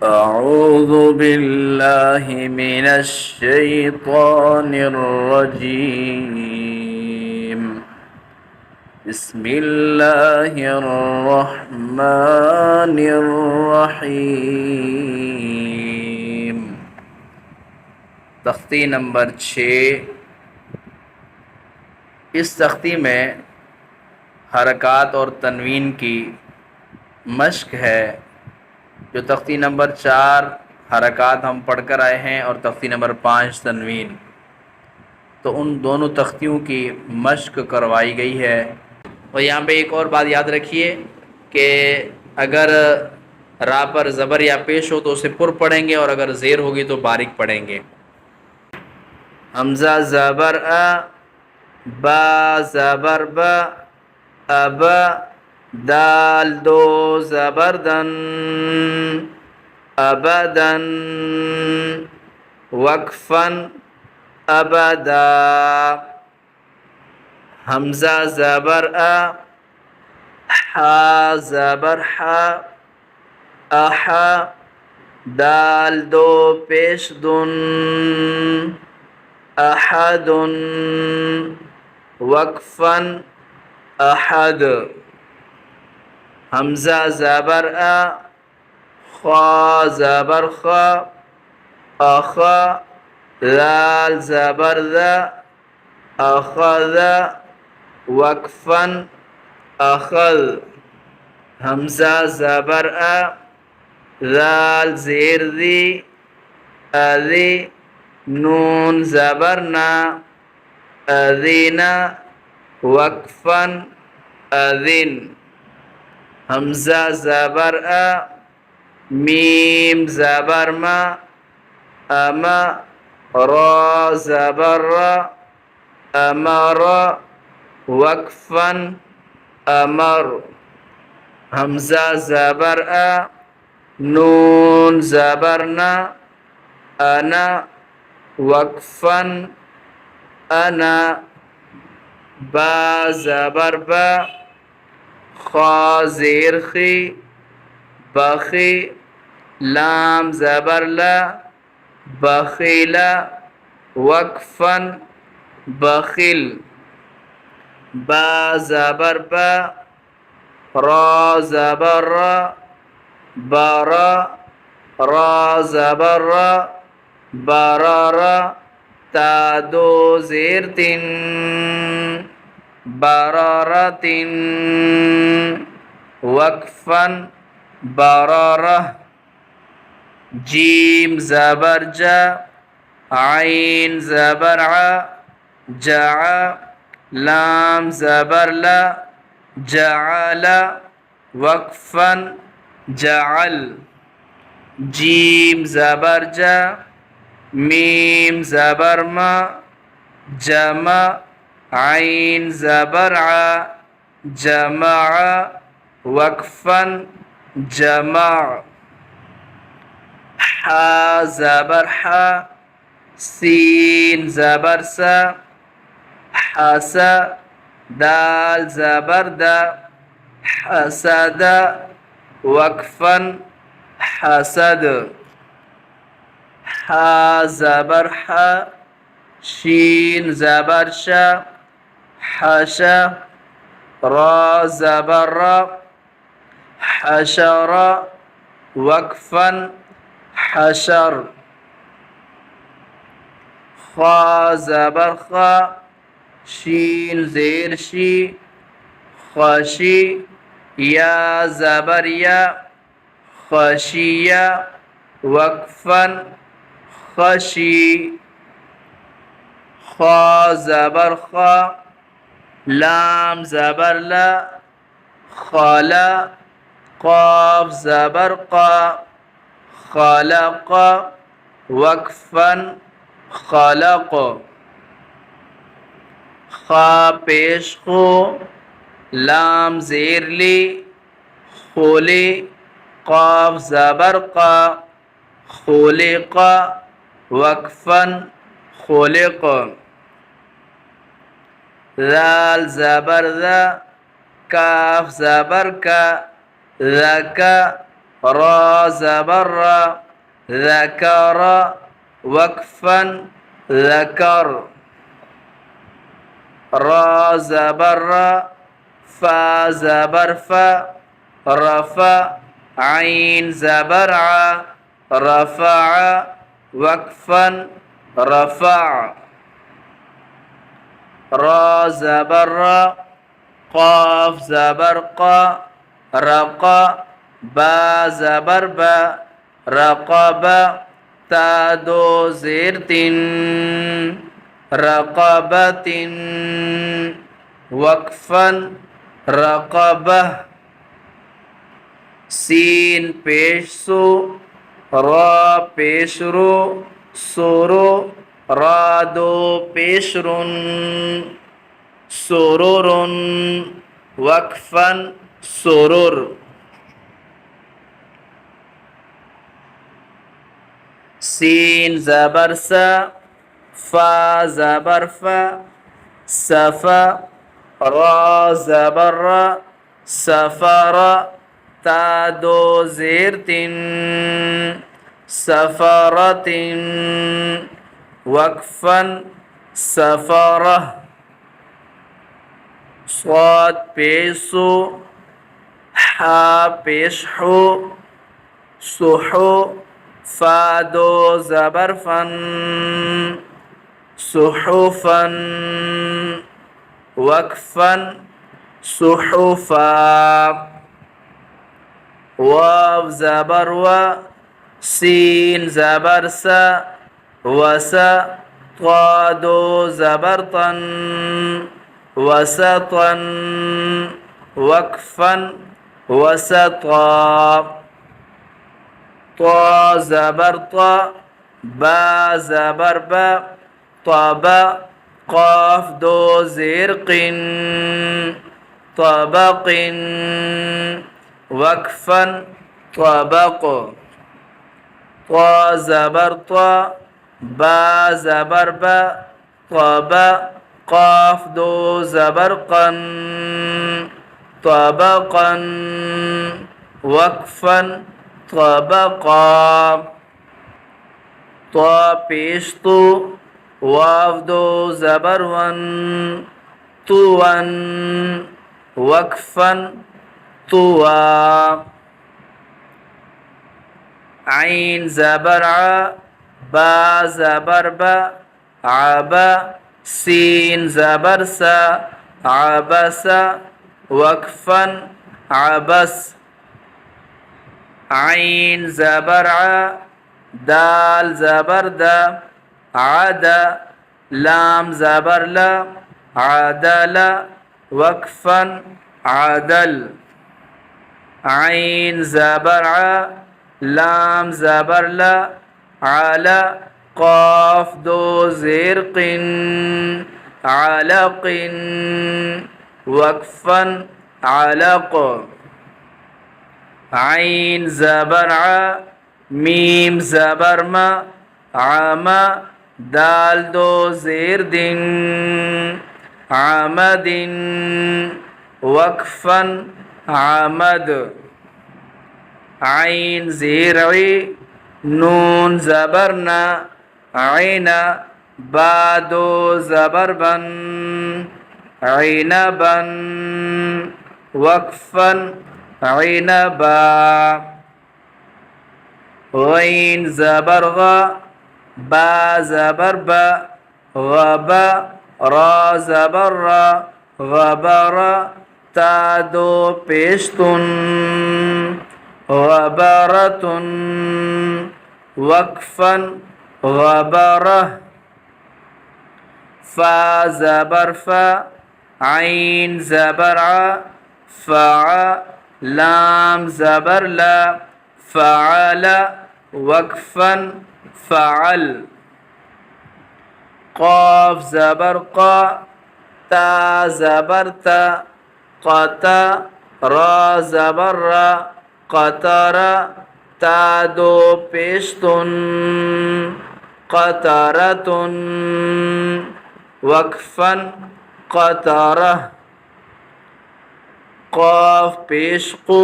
अऊज़ु बिल्लाहि मिनश शैतानिर रजीम। बिस्मिल्लाहिर रहमानिर रहीम। तख्ती नंबर 6। इस तख्ती में हरकत और तनवीन की मश्क है। जो तख्ती नंबर 4 हरकत हम पढ़ कर आए हैं और तख्ती नंबर 5 तनवीन, तो उन दोनों तख्तियों की मश्क करवाई गई है। और यहाँ पे एक और बात याद रखिए कि अगर रा पर ज़बर या पेश हो तो उसे पुर पढ़ेंगे, और अगर ज़ेर होगी तो बारीक पढ़ेंगे। हमज़ा ज़बर अ, बा ज़बर ब, अब, दाल दो ज़बर दन, अबदन, वक्फन, अबदा। हमज़ा ज़बर अ, हा ज़बर हा, अह, दाल दो पेश दुन, अहदुन, वक्फन, अहद। हमज़ा ज़बर अ, ख्वा ज़बर ख्वा, अख, लाल ज़बर ज़, अखज़, वक्फन, अखज़। हमज़ा ज़बर अ, लाल ज़ेर ज़ी, अज़ी, नून ज़बर ना, अज़ीना, वक्फन, अज़िन। हमज़ा ज़बर अ, मीम ज़बर मा, अमा, रा ज़बर रा, अमर, वक्फन, अमर। हमज़ा ज़बर अ, नून ज़बर ना, अना, वक्फन, अना, बा ज़बर बा, ख्वा ज़ेर खी, बखी, लाम ज़बर ला, बखीला, वक्फन, बखिल। बा ज़बर बा, रा ज़बर रा, बारा, रा ज़बर रा, बारारा, ता दो ज़ेर तिन, बारारतिन, वक्फन, बारारा। जीम ज़बर जा, आइन ज़बर आ, जा, लाम ज़बर ला, जाअला, वक्फन, जाअल। जीम ज़बर जा, मीम ज़बर मा, जमा, आइन ज़बर आ, जमा, वक्फन, जमा। हा ज़बर हा, सीन ज़बर सा, हसा, दाल ज़बर दा, हसद, वक्फन, हसद। हा ज़बर हा, शीन ज़बर शा, हशा, रा ज़बर रा, हशरा, वक्फन, हशर। ख्वा ज़बर ख्वा, शीन ज़ेर शी, ख्वाशी, या ज़बर या, ख्वाशिया, वक्फन, ख़शी। ख्वा ज़बर ख्वा, लाम ज़बर ला, ख़ाला, क़ाफ ज़बर क़ा, ख़लक़, वक्फन, ख़लक़। ख़ा पेश खो, लाम ज़ेर ली, खोले, क़ाफ ज़बर क़ा, खोलिक़, वक्फन, खोलिक़। ज़ाल ज़बर ज़ा, काफ ज़बर का, ज़का, रा ज़बर रा, ज़कर वक्फ़न ज़कर, रा ज़बर रा, फ़ा ज़बर फ़ा, रफ़ा, आइन ज़बर आ, रफ़ा वक्फ़न रफ़ा, रा ज़बर रा, क़ाफ ज़बर क़ा, रक़ा, बा ज़बर बा, रक़बा, ता दो ज़ेर तिन, रक़बतिन, वक्फ़न रक़बह, सीन पेश सो, रा पेश रो, सोरो, रा दो पेश रुन, सुरुरुन, वक्फ़न सुरुर, सीन ज़बर सा, फ़ा ज़बर फ़ा, सफ़ा, रा ज़बर रा, सफ़रा, ता दो ज़ेर तिन, सफ़रतिन, वक्फ़न सफ़रह, स्वाद पेशो, हा पेश हो, सुहो, फ़ा दो ज़बर फ़न, सुहुफ़न, वक्फ़न सुहुफ़ा, वाव ज़बर व, सीन ज़बर सा, वसा, ता दो ज़बर तन, वसतन, वक्फ़न वसता, ता ज़बर ता, बा ज़बर बा, तबा, क़ाफ दो ज़ेर क़िन, तबक़िन, वक्फ़न तबक़, ता ज़बर ता, बा ज़बर बा, तबा, क़ाफ दो ज़बर क़न, तबक़न, वक्फ़न तबक़ा, ता पेश तो, वाव दो ज़बर वन, तुवन, वक्फ़न तुवा, आइन ज़बर आ, बा ज़बर बा, आबा, सीन ज़बर सा, आबसा, वक्फ़न आबस, आइन ज़बर आ, दाल ज़बर दा, आदा, लाम ज़बर ला, आदला, वक्फ़न आदल, आइन ज़बर आ, लाम ज़बर ला, आला, क़ाफ दो ज़ेर क़िन, आलक़िन, वक्फ़न आलक़, आइन ज़बर आ, मीम ज़बर मा, आमा, दाल दो ज़ेर दिन, आमदिन, वक्फ़न आमद, आइन ज़ेर ई, नून ज़बर ना, आइना, बा दो ज़बर बन, आइनबन, वक्फ़न आइनबा, गैन ज़बर गा, बा ज़बर बा, गबा, रा ज़बर रा, गबरा, ता दो पेशतुन, गबरतुन, वक्फ़न गबरह, फ़ा ज़बर फ़ा, आइन ज़बर आ, फ़आ, लाम ज़बर ला, फ़अला, वक्फ़न फ़अल, क़ाफ ज़बर क़ा, ता ज़बर ता, क़ता, रा ज़बर रा, क़तरा, ता दो पेशतुन, क़तरतुन, वक्फ़न क़तरह, क़ाफ पेश क़ु,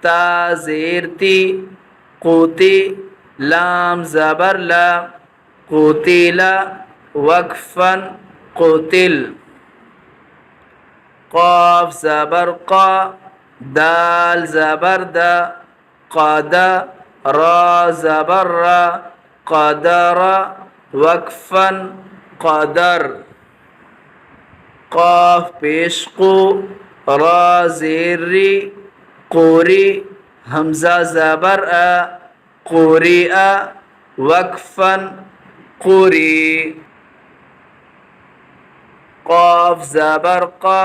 ता ज़ेर ती, क़ुती, लाम ज़बर ला, क़ुतिला, वक्फ़न, क़ुतिल। क़ाफ ज़बर क़ा, दाल ज़बर दा, क़दा, रा ज़बर रा, क़दरा, वक्फ़न, क़दर। क़ाफ पेश क़ु, रा ज़ेर री, क़ुरी, हमज़ा ज़बर आ, क़ुरिआ, वक्फ़न, क़ुरी। क़ाफ ज़बर क़ा,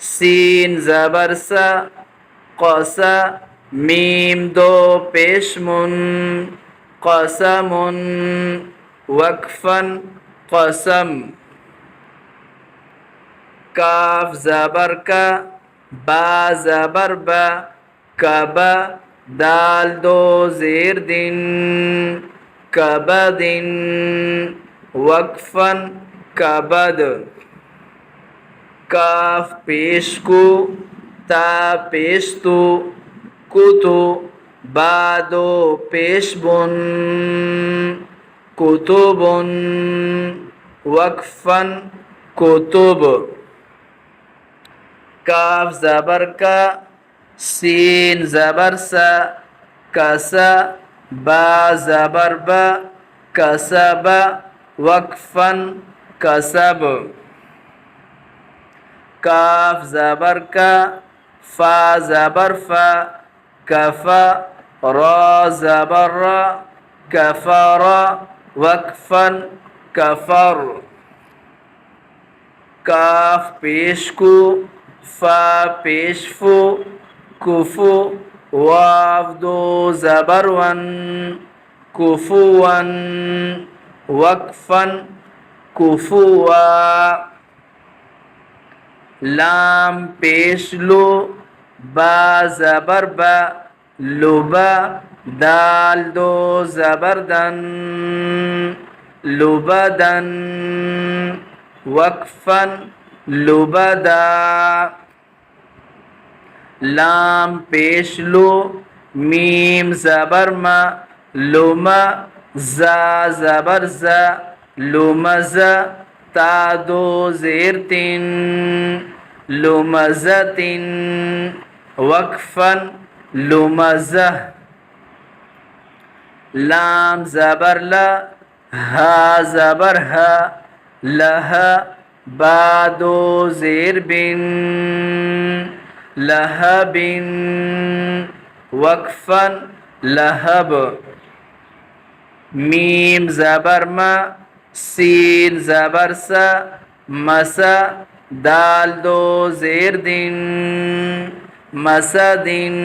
सीन ज़बर सा, क़सा, मीम दो पेश मुन, क़समुन, वक्फ़न, क़सम। काफ ज़बर का, बा ज़बर बा, कबा, दाल दो ज़ेर दिन, कबदिन, वक्फ़न, कबद। काफ पेश कु, ता पेश तु, कुतु, बा दो पेश बुन, कुतुबुन, वक्फ़न, कुतुब। काफ ज़बर का, सीन ज़बर सा, कसा, बा ज़बर बा, कसब, वक्फ़न, कसब। काफ ज़बर का, फा ज़बर फा, कफ़ा, रा ज़बर रा, कफ़रा, वक्फ़न, कफ़र। काफ पेश कु, फा पेश फु, कुफु, वाव दो ज़बर वन, कुफुवन, वक्फ़न, कुफुआ। लाम पेश लो, बा ज़बर बा, लुबा, दाल दो ज़बर दन, लुबदन, वक्फ़न, लुबदा। लाम पेश लो, मीम ज़बर मा, लुमा, ज़ा ज़बर ज़ा, लुमज़ा, ता दो ज़ेर तिन, लुमज़तिन, वक्फ़न, लुमज़ह। लाम ज़बर ला, हा ज़बर हा, लहा, बा दो ज़ेर बिन, लहबिन, वक्फ़न, लहब। मीम ज़बर मा, सीन ज़बर सा, मसा, दाल दो ज़ेर दिन, मसदिन,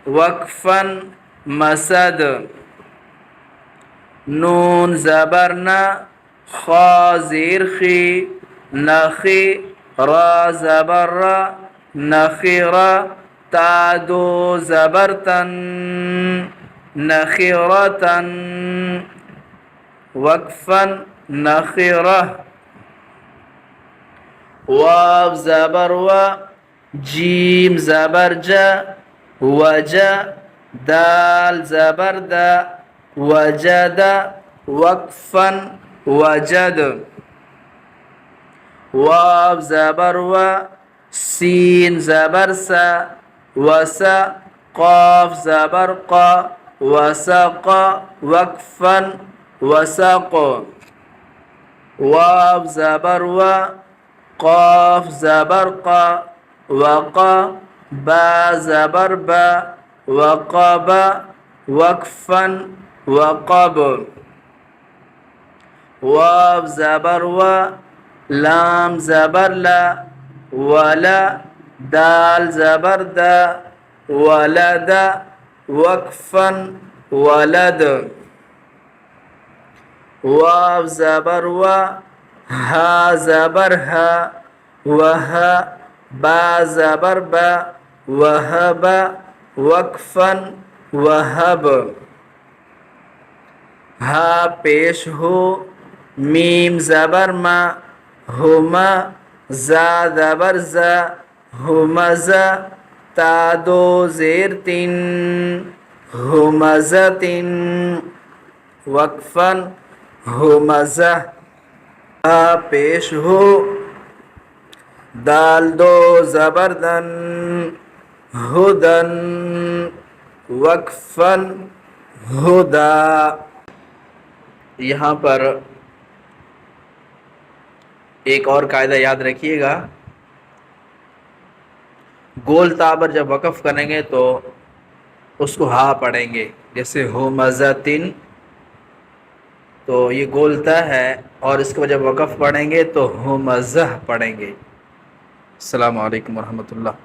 वक्फ़न, मसद। नून ज़बर ना, खा ज़ेर खी, नखी, रा ज़बर रा, नखीरा, ता दो ज़बर तन, नखीरतन, वक्फ़न, नखीरह। वाव ज़बर वा, जीम ज़बर जा, वजा, दाल ज़बर दा, वजदा, वक्फ़न, वजद। वाव ज़बर वा, सीन ज़बर सा, वसा, क़ाफ ज़बर क़ा, वसक़, वक्फ़न, वसक़। वाव ज़बर वा, क़ाफ ज़बर क़ा, वक़ा, बा ज़बर बा, वक़बा, वक्फ़न, वक़ब। वाव ज़बर वा, लाम ज़बर ला, वला, दाल ज़बर दा, वलदा, वक्फ़न, वलद। वाव ज़बर वा, हा ज़बर हा, वह, बा ज़बर बा, वहबा, वक्फ़न, वहब। हा पेश हो, मीम ज़बर मा, हुमा, ज़ा ज़बर ज़ा, हुमज़ा, तादो ज़ेर तिन हुमज़तिन वक्फ़न हुमज़ह पेश हो दाल दो ज़बरदन हुदन वक्फ़न हुदा। यहाँ पर एक और कायदा याद रखिएगा, गोल ता पर जब वक़फ़ करेंगे तो उसको हा पढ़ेंगे, जैसे हो मज़तिन, तो ये गोल ता है, और इसको जब वक़फ़ पढ़ेंगे तो हो मज़ह पढ़ेंगे। अस्सलामु अलैकुम वरहमतुल्लाह।